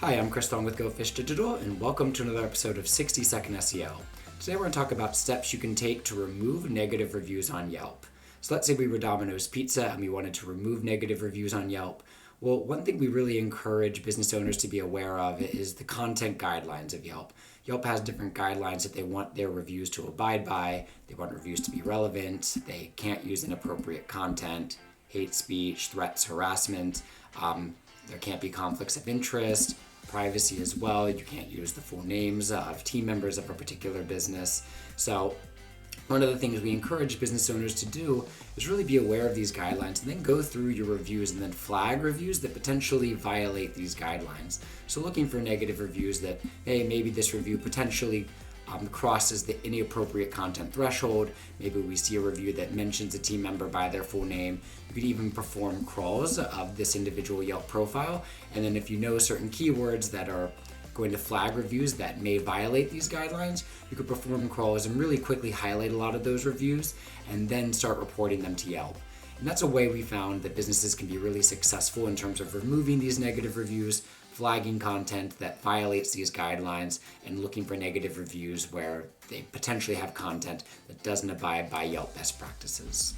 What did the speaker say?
Hi, I'm Chris Thong with Go Fish Digital, and welcome to another episode of 60 Second SEO. Today we're going to talk about steps you can take to remove negative reviews on Yelp. So let's say we were Domino's Pizza and we wanted to remove negative reviews on Yelp. Well, one thing we really encourage business owners to be aware of is the content guidelines of Yelp. Yelp has different guidelines that they want their reviews to abide by. They want reviews to be relevant. They can't use inappropriate content, hate speech, threats, harassment. There can't be conflicts of interest, privacy as well. You can't use the full names of team members of a particular business. So one of the things we encourage business owners to do is really be aware of these guidelines and then go through your reviews and then flag reviews that potentially violate these guidelines. So looking for negative reviews that, hey, maybe this review potentially crosses the inappropriate content threshold. Maybe we see a review that mentions a team member by their full name. You could even perform crawls of this individual Yelp profile. And then if you know certain keywords that are going to flag reviews that may violate these guidelines, you could perform crawls and really quickly highlight a lot of those reviews and then start reporting them to Yelp. And that's a way we found that businesses can be really successful in terms of removing these negative reviews, flagging content that violates these guidelines, and looking for negative reviews where they potentially have content that doesn't abide by Yelp best practices.